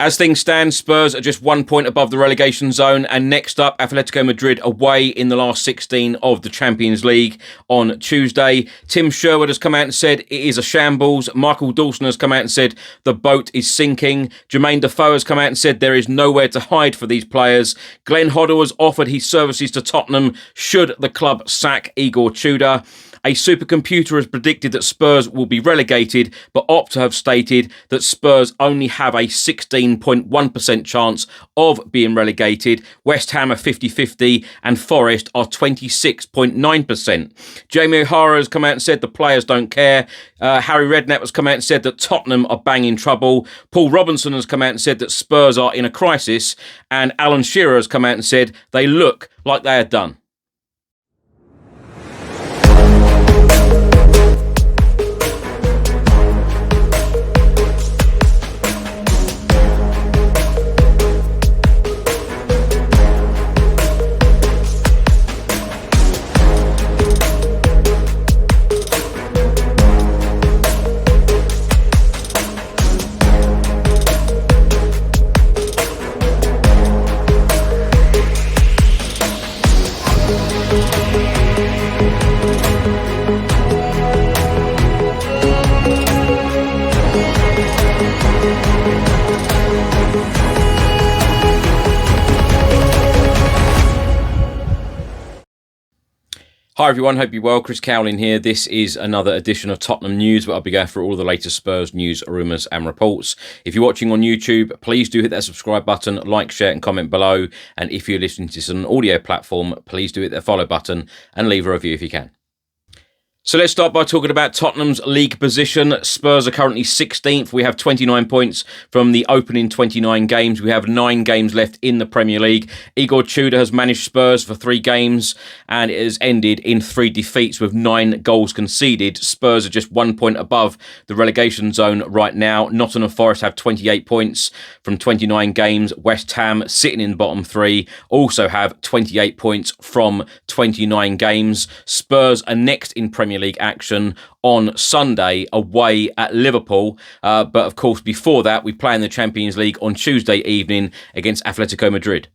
As things stand, Spurs are just 1 point above the relegation zone. And next up, Atletico Madrid away in the last 16 of the Champions League on Tuesday. Tim Sherwood has come out and said it is a shambles. Michael Dawson has come out and said the boat is sinking. Jermain Defoe has come out and said there is nowhere to hide for these players. Glenn Hoddle has offered his services to Tottenham should the club sack Igor Tudor. A supercomputer has predicted that Spurs will be relegated, but Opta have stated that Spurs only have a 16.1% chance of being relegated. West Ham are 50-50 and Forest are 26.9%. Jamie O'Hara has come out and said the players don't care. Harry Redknapp has come out and said that Tottenham are banging trouble. Paul Robertson has come out and said that Spurs are in a crisis. And Alan Shearer has come out and said they look like they are done. Hi everyone, hope you're well. Chris Cowlin here. This is another edition of Tottenham News, where I'll be going through all the latest Spurs news, rumours and reports. If you're watching on YouTube, please do hit that subscribe button, like, share and comment below. And if you're listening to this on an audio platform, please do hit that follow button and leave a review if you can. So let's start by talking about Tottenham's league position. Spurs are currently 16th. We have 29 points from the opening 29 games. We have 9 games left in the Premier League. Igor Tudor has managed Spurs for 3 games and it has ended in 3 defeats with 9 goals conceded. Spurs are just 1 point above the relegation zone right now. Nottingham Forest have 28 points from 29 games. West Ham, sitting in the bottom 3, also have 28 points from 29 games. Spurs are next in Premier League action on Sunday away at Liverpool. But of course, before that, we play in the Champions League on Tuesday evening against Atletico Madrid.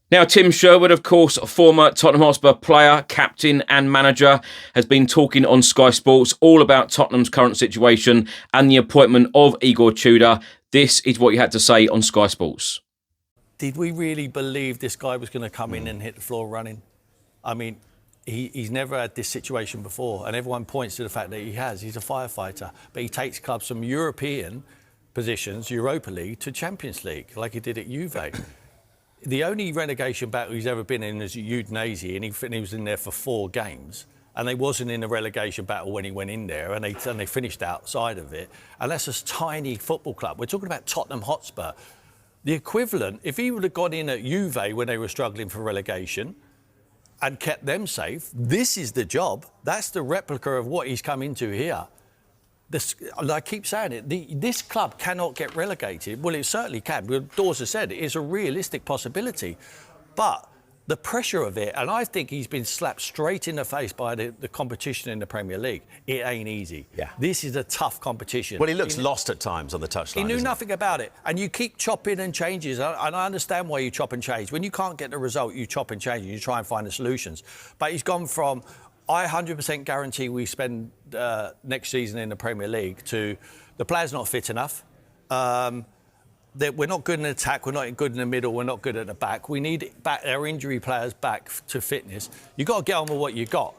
Now, Tim Sherwood, of course, a former Tottenham Hotspur player, captain and manager, has been talking on Sky Sports all about Tottenham's current situation and the appointment of Igor Tudor. This is what he had to say on Sky Sports. Did we really believe this guy was going to come in and hit the floor running? I mean, he's never had this situation before, and everyone points to the fact that he has. He's a firefighter, but he takes clubs from European positions, Europa League, to Champions League, like he did at Juve. The only relegation battle he's ever been in is at Udinese, and he was in there for 4 games. And they wasn't in a relegation battle when he went in there, and they finished outside of it. And that's a tiny football club. We're talking about Tottenham Hotspur. The equivalent, if he would have got in at Juve when they were struggling for relegation, and kept them safe, this is the job. That's the replica of what he's come into here. I keep saying it, this club cannot get relegated. Well, it certainly can. Dawson said it is a realistic possibility. But the pressure of it, and I think he's been slapped straight in the face by the competition in the Premier League. It ain't easy. Yeah. This is a tough competition. Well, he looks lost at times on the touchline. He knew nothing about it. And you keep chopping and changes. And I understand why you chop and change. When you can't get the result, you chop and change and you try and find the solutions. But he's gone from, I 100% guarantee we spend next season in the Premier League, to the player's not fit enough. That we're not good in attack, we're not good in the middle, we're not good at the back. We need our injury players back to fitness. You've got to get on with what you got.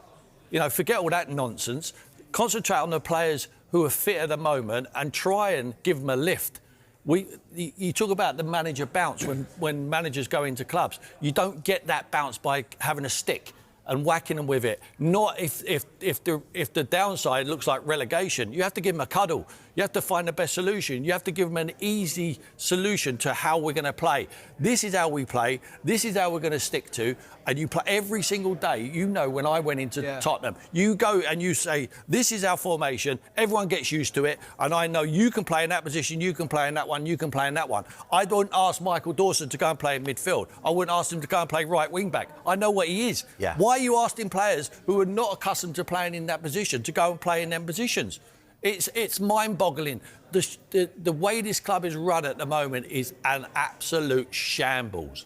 You know, forget all that nonsense. Concentrate on the players who are fit at the moment and try and give them a lift. You talk about the manager bounce when managers go into clubs. You don't get that bounce by having a stick and whacking them with it. Not if the downside looks like relegation. You have to give them a cuddle. You have to find the best solution. You have to give them an easy solution to how we're going to play. This is how we play. This is how we're going to stick to. And you play every single day. You know, when I went into Tottenham, you go and you say, this is our formation. Everyone gets used to it. And I know you can play in that position. You can play in that one. You can play in that one. I don't ask Michael Dawson to go and play in midfield. I wouldn't ask him to go and play right wing back. I know what he is. Yeah. Why are you asking players who are not accustomed to playing in that position to go and play in them positions? It's mind-boggling. The way this club is run at the moment is an absolute shambles.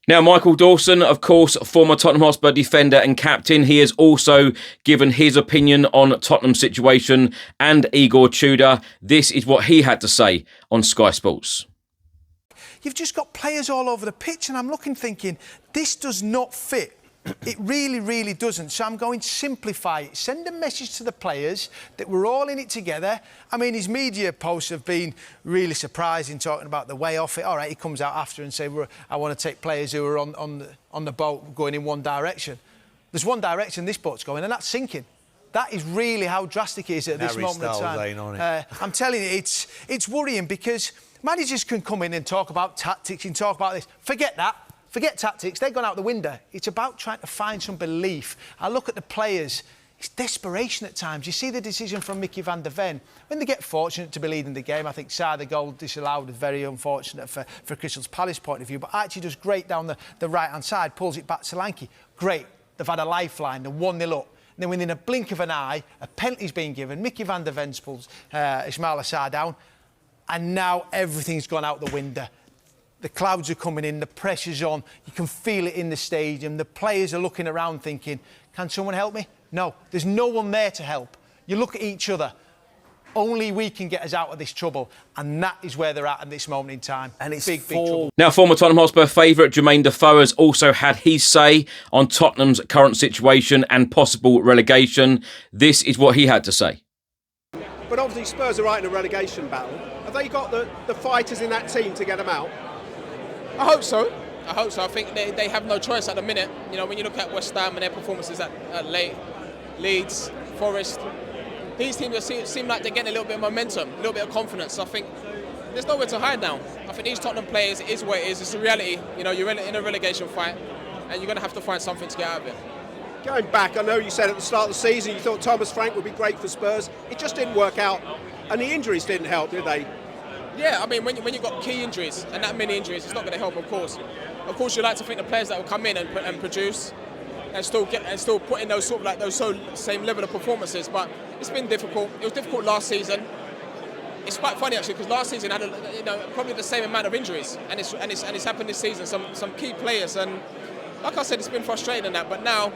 Now, Michael Dawson, of course, former Tottenham Hotspur defender and captain, he has also given his opinion on Tottenham's situation, and Igor Tudor. This is what he had to say on Sky Sports. You've just got players all over the pitch, and I'm looking thinking, this does not fit. It really, really doesn't. So I'm going to simplify it. Send a message to the players that we're all in it together. I mean, his media posts have been really surprising, talking about the way off it. All right, he comes out after and says, I want to take players who are on the boat going in one direction. There's one direction this boat's going, and that's sinking. That is really how drastic it is at this moment in time. I'm telling you, it's worrying, because managers can come in and talk about tactics and talk about this. Forget that. Forget tactics, they've gone out the window. It's about trying to find some belief. I look at the players, it's desperation at times. You see the decision from Mickey van der Ven. When they get fortunate to be leading the game, I think the goal disallowed is very unfortunate for Crystal Palace's point of view, but actually does great down the right-hand side, pulls it back to Solanke. Great, they've had a lifeline, they're 1-0 up. And then within a blink of an eye, a penalty's been given, Mickey van der Ven pulls Ismail Assar down, and now everything's gone out the window. The clouds are coming in, the pressure's on, you can feel it in the stadium, the players are looking around thinking, can someone help me? No, there's no one there to help. You look at each other, only we can get us out of this trouble, and that is where they're at this moment in time. And it's big trouble. Now, former Tottenham Hotspur favourite Jermain Defoe has also had his say on Tottenham's current situation and possible relegation. This is what he had to say. But obviously Spurs are right in a relegation battle. Have they got the fighters in that team to get them out? I hope so. I think they have no choice at the minute. You know, when you look at West Ham and their performances at late, Leeds, Forest, these teams seem like they're getting a little bit of momentum, a little bit of confidence. I think there's nowhere to hide now. I think these Tottenham players, it is what it is. It's a reality. You know, you're in a relegation fight, and you're going to have to find something to get out of it. Going back, I know you said at the start of the season you thought Thomas Frank would be great for Spurs. It just didn't work out, and the injuries didn't help, did they? Yeah, I mean, when you've got key injuries and that many injuries, it's not going to help, of course. Of course, you like to think the players that will come in and produce and still put in those same level of performances. But it's been difficult. It was difficult last season. It's quite funny actually, because last season had probably the same amount of injuries, and it's happened this season. Some key players, and like I said, it's been frustrating in that. But now,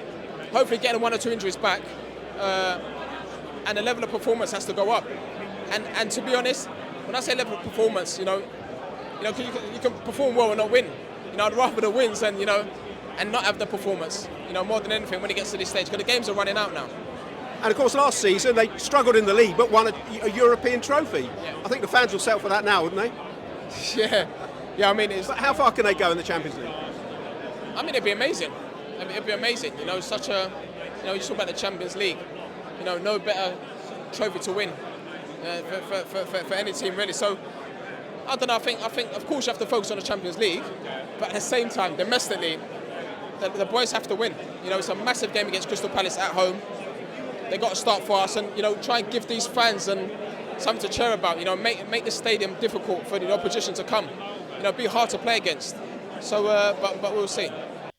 hopefully, getting 1 or 2 injuries back, and the level of performance has to go up. And to be honest, when I say level of performance, you can perform well and not win. I'd rather the wins and not have the performance. More than anything when it gets to this stage, because the games are running out now. And of course, last season they struggled in the league, but won a European trophy. Yeah. I think the fans will settle for that now, wouldn't they? Yeah. I mean, but how far can they go in the Champions League? I mean, it'd be amazing. It'd be amazing. Such a, you talk about the Champions League. No better trophy to win. For any team really. So I don't know. I think of course you have to focus on the Champions League, but at the same time domestically the boys have to win. It's a massive game against Crystal Palace at home. They got to start for us, and try and give these fans and something to cheer about. Make the stadium difficult for the opposition to come. Be hard to play against. So but we'll see.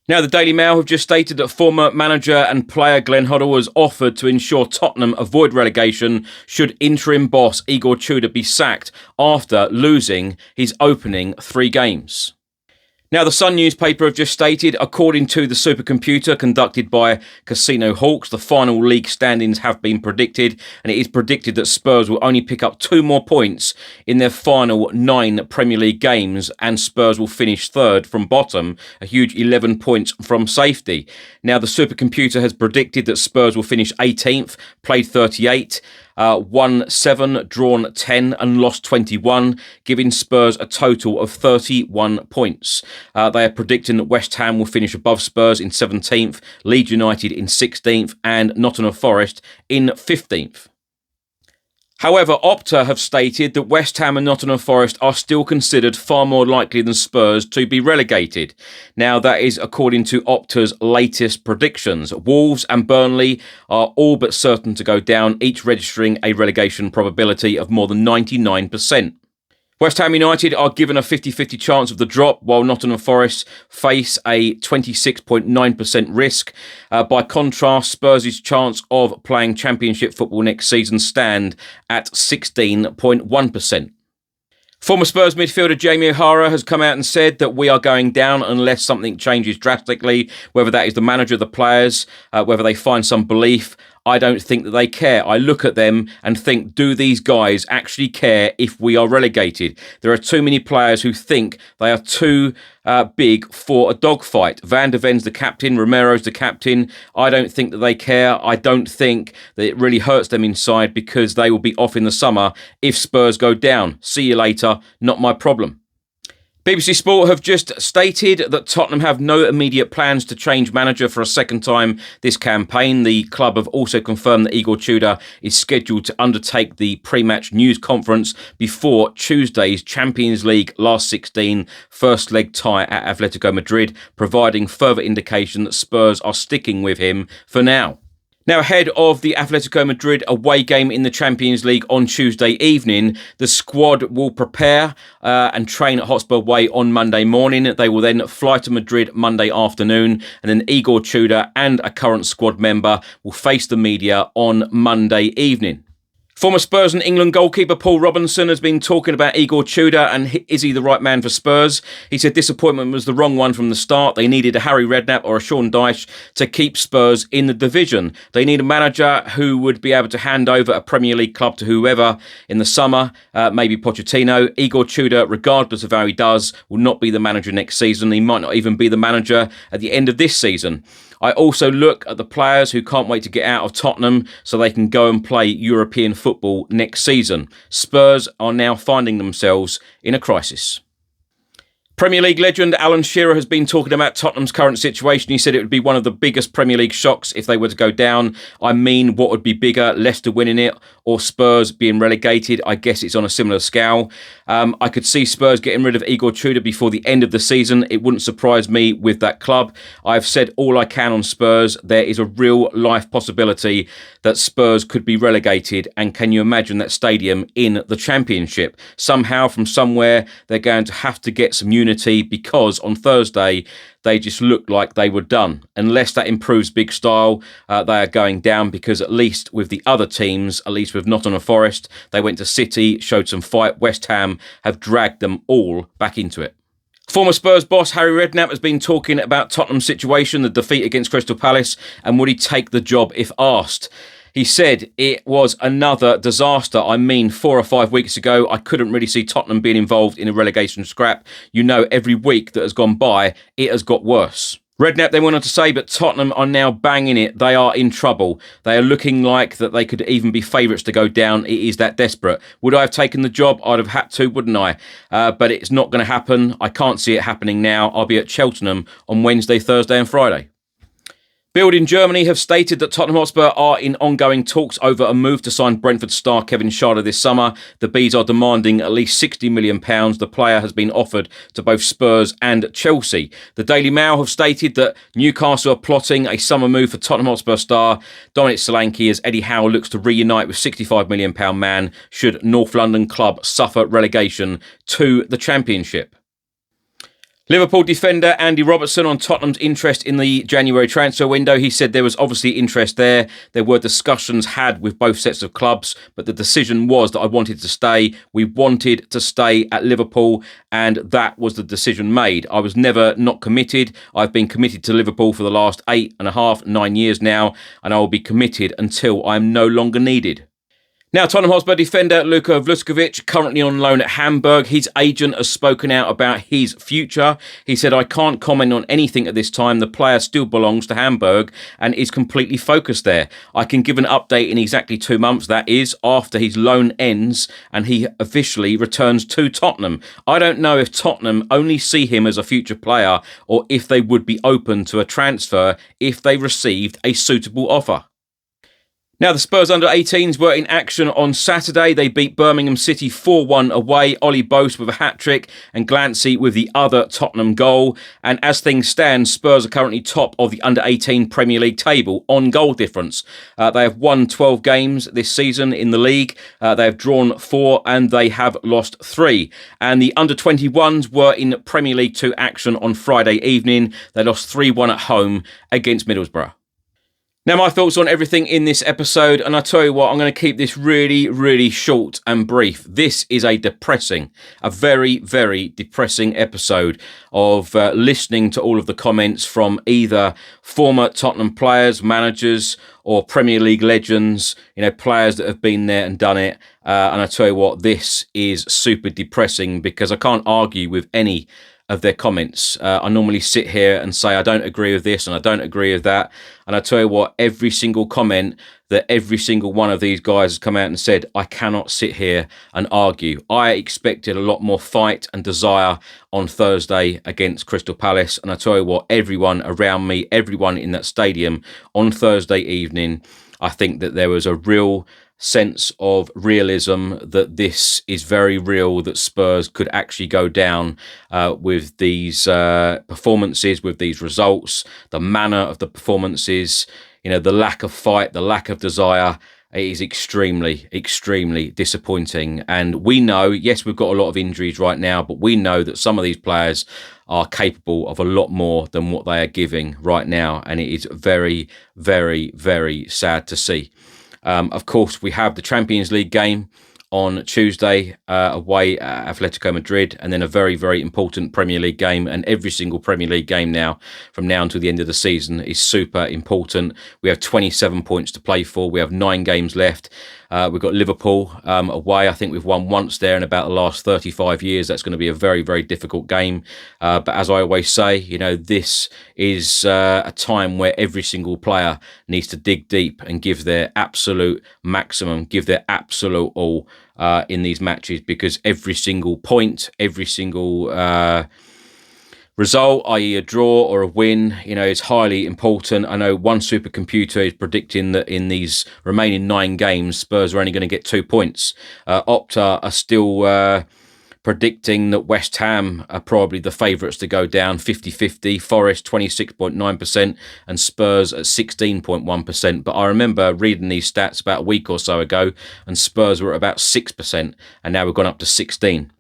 Now, the Daily Mail have just stated that former manager and player Glenn Hoddle was offered to ensure Tottenham avoid relegation should interim boss Igor Tudor be sacked after losing his opening 3 games. Now, the Sun newspaper have just stated, according to the supercomputer conducted by Casino Hawks, the final league standings have been predicted, and it is predicted that Spurs will only pick up 2 more points in their final 9 Premier League games, and Spurs will finish 3rd from bottom, a huge 11 points from safety. Now, the supercomputer has predicted that Spurs will finish 18th, played 38, won 7, drawn 10 and lost 21, giving Spurs a total of 31 points. They are predicting that West Ham will finish above Spurs in 17th, Leeds United in 16th and Nottingham Forest in 15th. However, Opta have stated that West Ham and Nottingham Forest are still considered far more likely than Spurs to be relegated. Now, that is according to Opta's latest predictions. Wolves and Burnley are all but certain to go down, each registering a relegation probability of more than 99%. West Ham United are given a 50-50 chance of the drop, while Nottingham Forest face a 26.9% risk. By contrast, Spurs' chance of playing Championship football next season stand at 16.1%. Former Spurs midfielder Jamie O'Hara has come out and said that we are going down unless something changes drastically, whether that is the manager, the players, whether they find some belief. I don't think that they care. I look at them and think, do these guys actually care if we are relegated? There are too many players who think they are too big for a dogfight. Van der Ven's the captain, Romero's the captain. I don't think that they care. I don't think that it really hurts them inside because they will be off in the summer if Spurs go down. See you later, not my problem. BBC Sport have just stated that Tottenham have no immediate plans to change manager for a second time this campaign. The club have also confirmed that Igor Tudor is scheduled to undertake the pre-match news conference before Tuesday's Champions League last 16 first leg tie at Atletico Madrid, providing further indication that Spurs are sticking with him for now. Now, ahead of the Atletico Madrid away game in the Champions League on Tuesday evening, the squad will prepare and train at Hotspur Way on Monday morning. They will then fly to Madrid Monday afternoon, and then Igor Tudor and a current squad member will face the media on Monday evening. Former Spurs and England goalkeeper Paul Robertson has been talking about Igor Tudor and is he the right man for Spurs? He said disappointment was the wrong one from the start. They needed a Harry Redknapp or a Sean Dyche to keep Spurs in the division. They need a manager who would be able to hand over a Premier League club to whoever in the summer, maybe Pochettino. Igor Tudor, regardless of how he does, will not be the manager next season. He might not even be the manager at the end of this season. I also look at the players who can't wait to get out of Tottenham so they can go and play European football next season. Spurs are now finding themselves in a crisis. Premier League legend Alan Shearer has been talking about Tottenham's current situation. He said it would be one of the biggest Premier League shocks if they were to go down. I mean, what would be bigger, Leicester winning it or Spurs being relegated? I guess it's on a similar scale. I could see Spurs getting rid of Igor Tudor before the end of the season. It wouldn't surprise me with that club. I've said all I can on Spurs. There is a real life possibility that Spurs could be relegated. And can you imagine that stadium in the Championship? Somehow, from somewhere, they're going to have to get some unity because on Thursday they just looked like they were done. Unless that improves big style, they are going down because at least with the other teams, at least with Nottingham Forest, they went to City, showed some fight. West Ham have dragged them all back into it. Former Spurs boss Harry Redknapp has been talking about Tottenham's situation, the defeat against Crystal Palace, and would he take the job if asked. He said it was another disaster. I mean, 4 or 5 weeks ago, I couldn't really see Tottenham being involved in a relegation scrap. You know, every week that has gone by, it has got worse. Redknapp then went on to say, but Tottenham are now banging it. They are in trouble. They are looking like that they could even be favourites to go down. It is that desperate. Would I have taken the job? I'd have had to, wouldn't I? But it's not going to happen. I can't see it happening now. I'll be at Cheltenham on Wednesday, Thursday and Friday. Bild in Germany have stated that Tottenham Hotspur are in ongoing talks over a move to sign Brentford star Kevin Schade this summer. The Bees are demanding at least £60 million. The player has been offered to both Spurs and Chelsea. The Daily Mail have stated that Newcastle are plotting a summer move for Tottenham Hotspur star Dominic Solanke as Eddie Howe looks to reunite with £65 million man should North London club suffer relegation to the Championship. Liverpool defender Andy Robertson on Tottenham's interest in the January transfer window. He said there was obviously interest there. There were discussions had with both sets of clubs, but the decision was that I wanted to stay. We wanted to stay at Liverpool, and that was the decision made. I was never not committed. I've been committed to Liverpool for the last 9 years now, and I will be committed until I am no longer needed. Now, Tottenham Hotspur defender Luka Vušković, currently on loan at Hamburg. His agent has spoken out about his future. He said, I can't comment on anything at this time. The player still belongs to Hamburg and is completely focused there. I can give an update in exactly 2 months, that is, after his loan ends and he officially returns to Tottenham. I don't know if Tottenham only see him as a future player or if they would be open to a transfer if they received a suitable offer. Now, the Spurs under-18s were in action on Saturday. They beat Birmingham City 4-1 away. Ollie Bose with a hat-trick and Glancy with the other Tottenham goal. And as things stand, Spurs are currently top of the under-18 Premier League table on goal difference. They have won 12 games this season in the league. They have drawn 4 and they have lost 3. And the under-21s were in Premier League 2 action on Friday evening. They lost 3-1 at home against Middlesbrough. Now, my thoughts on everything in this episode, and I tell you what, I'm going to keep this really, really short and brief. This is a very, very depressing episode of listening to all of the comments from either former Tottenham players, managers, or Premier League legends, players that have been there and done it. And I tell you what, this is super depressing because I can't argue with any of their comments. I normally sit here and say I don't agree with this and I don't agree with that, and I tell you what, every single comment that every single one of these guys has come out and said, I cannot sit here and argue. I expected a lot more fight and desire on Thursday against Crystal Palace, and I tell you what, everyone around me, everyone in that stadium on Thursday evening, I think that there was a real sense of realism that this is very real, that Spurs could actually go down with these performances, with these results, the manner of the performances, the lack of fight, the lack of desire. It is extremely, extremely disappointing. And we know, yes, we've got a lot of injuries right now, but we know that some of these players are capable of a lot more than what they are giving right now. And it is very, very, very sad to see. Of course, we have the Champions League game on Tuesday away at Atletico Madrid, and then a very, very important Premier League game. And every single Premier League game now, from now until the end of the season, is super important. We have 27 points to play for. We have 9 games left. We've got Liverpool away. I think we've won once there in about the last 35 years. That's going to be a very, very difficult game. But as I always say, this is a time where every single player needs to dig deep and give their absolute maximum, give their absolute all in these matches, because every single point, every single result, i.e. a draw or a win, is highly important. I know one supercomputer is predicting that in these remaining 9 games, Spurs are only going to get 2 points. Opta are still predicting that West Ham are probably the favourites to go down, 50-50, Forest 26.9% and Spurs at 16.1%. But I remember reading these stats about a week or so ago, and Spurs were at about 6%, and now we've gone up to 16%.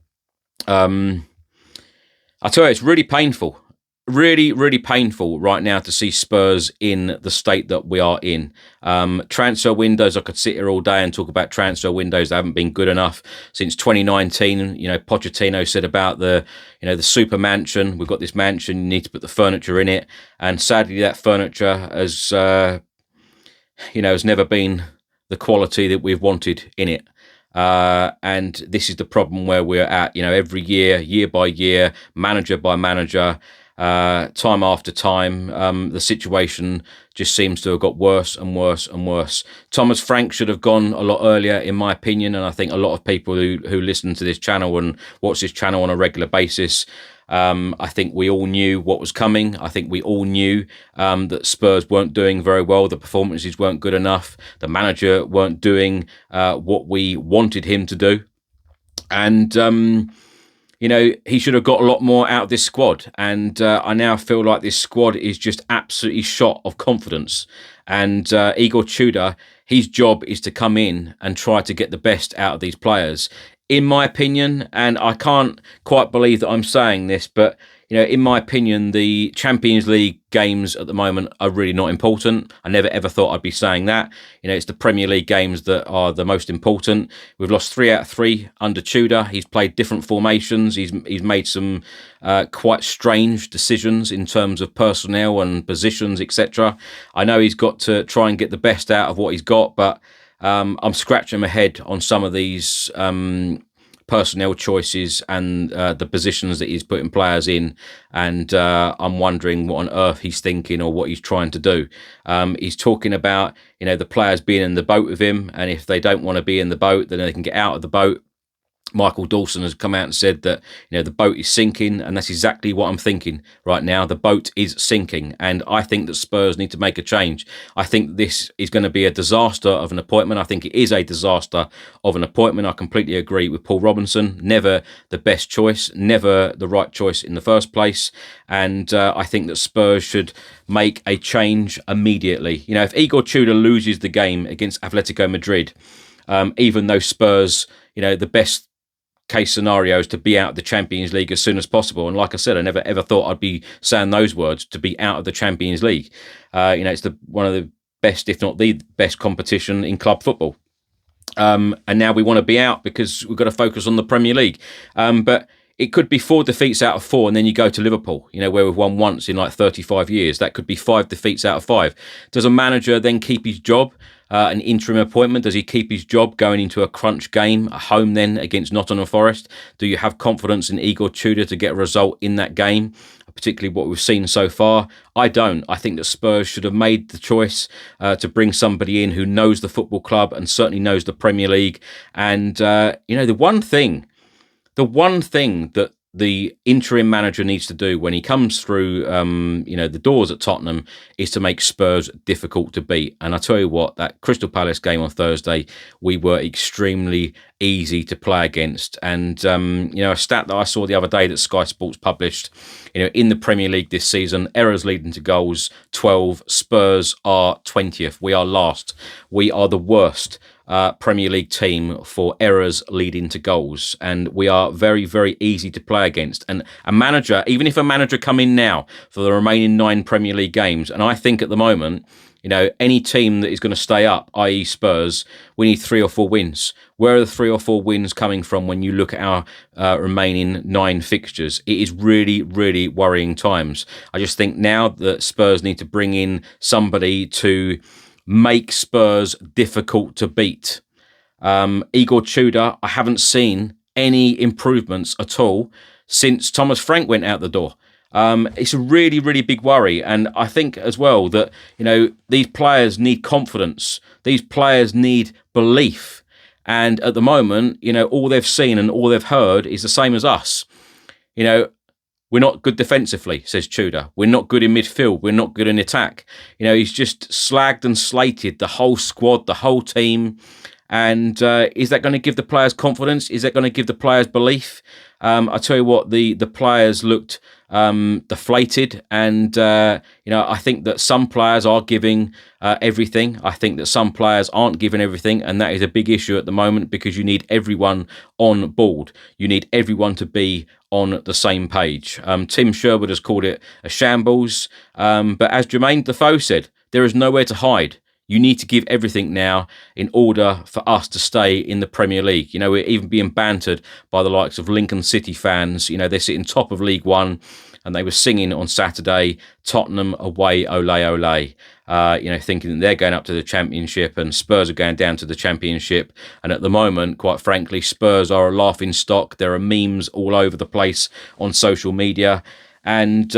I tell you, it's really painful. Really, really painful right now to see Spurs in the state that we are in. Transfer windows, I could sit here all day and talk about transfer windows that haven't been good enough since 2019. Pochettino said about the super mansion. We've got this mansion, you need to put the furniture in it. And sadly, that furniture has never been the quality that we've wanted in it. And this is the problem where we're at, every year by year, manager by manager, time after time, the situation just seems to have got worse and worse and worse. Thomas Frank should have gone a lot earlier, in my opinion, and I think a lot of people who listen to this channel and watch this channel on a regular basis, I think we all knew what was coming. I think we all knew that Spurs weren't doing very well. The performances weren't good enough. The manager weren't doing what we wanted him to do. And, he should have got a lot more out of this squad. And I now feel like this squad is just absolutely shot of confidence. And Igor Tudor, his job is to come in and try to get the best out of these players. In my opinion, and I can't quite believe that I'm saying this, but in my opinion, the Champions League games at the moment are really not important. I never ever thought I'd be saying that. It's the Premier League games that are the most important. We've lost 3 out of 3 under Tudor. He's played different formations. He's made some quite strange decisions in terms of personnel and positions, etc. I know he's got to try and get the best out of what he's got, but I'm scratching my head on some of these personnel choices and the positions that he's putting players in, and I'm wondering what on earth he's thinking or what he's trying to do. He's talking about the players being in the boat with him, and if they don't want to be in the boat, then they can get out of the boat. Michael Dawson has come out and said that, the boat is sinking, and that's exactly what I'm thinking right now. The boat is sinking, and I think that Spurs need to make a change. I think this is going to be a disaster of an appointment. I think it is a disaster of an appointment. I completely agree with Paul Robertson. Never the best choice, never the right choice in the first place. And I think that Spurs should make a change immediately. If Igor Tudor loses the game against Atletico Madrid, even though Spurs, the best case scenarios to be out of the Champions League as soon as possible. And like I said, I never ever thought I'd be saying those words, to be out of the Champions League. It's one of the best, if not the best competition in club football. And now we want to be out because we've got to focus on the Premier League. But it could be 4 defeats out of 4, and then you go to Liverpool, where we've won once in like 35 years. That could be 5 defeats out of 5. Does a manager then keep his job? An interim appointment, does he keep his job going into a crunch game at home then against Nottingham Forest? Do you have confidence in Igor Tudor to get a result in that game, particularly what we've seen so far? I don't. I think that Spurs should have made the choice to bring somebody in who knows the football club and certainly knows the Premier League. And, the one thing that the interim manager needs to do when he comes through, the doors at Tottenham is to make Spurs difficult to beat. And I tell you what, that Crystal Palace game on Thursday, we were extremely easy to play against. And, a stat that I saw the other day that Sky Sports published, in the Premier League this season, errors leading to goals, 12. Spurs are 20th. We are last. We are the worst Premier League team for errors leading to goals, and we are very, very easy to play against. And a manager, even if a manager come in now for the remaining 9 Premier League games, and I think at the moment, any team that is going to stay up, i.e. Spurs, we need 3 or 4 wins. Where are the 3 or 4 wins coming from when you look at our remaining 9 fixtures? It is really, really worrying times. I just think now that Spurs need to bring in somebody to make Spurs difficult to beat. Igor Tudor, I haven't seen any improvements at all since Thomas Frank went out the door. It's a really, really big worry. And I think as well that, these players need confidence. These players need belief. And at the moment, all they've seen and all they've heard is the same as us. We're not good defensively, says Tudor. We're not good in midfield. We're not good in attack. He's just slagged and slated the whole squad, the whole team. And is that going to give the players confidence? Is that going to give the players belief? I tell you what, the players looked deflated, and I think that some players are giving everything. I think that some players aren't giving everything, and that is a big issue at the moment because you need everyone on board. You need everyone to be on the same page. Tim Sherwood has called it a shambles, but as Jermain Defoe said, there is nowhere to hide. You need to give everything now in order for us to stay in the Premier League. We're even being bantered by the likes of Lincoln City fans. They're sitting top of League One, and they were singing on Saturday, Tottenham away, ole, ole. Thinking that they're going up to the Championship and Spurs are going down to the Championship. And at the moment, quite frankly, Spurs are a laughing stock. There are memes all over the place on social media. And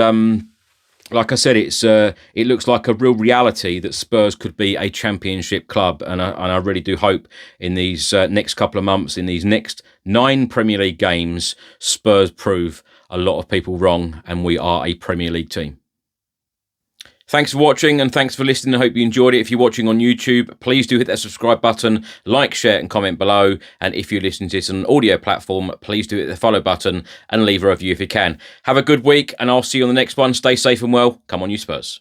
like I said, it looks like a real reality that Spurs could be a Championship club, and I really do hope in these next couple of months, in these next 9 Premier League games, Spurs prove a lot of people wrong, and we are a Premier League team. Thanks for watching and thanks for listening. I hope you enjoyed it. If you're watching on YouTube, please do hit that subscribe button, like, share and comment below. And if you're listening to this on an audio platform, please do hit the follow button and leave a review if you can. Have a good week and I'll see you on the next one. Stay safe and well. Come on, you Spurs.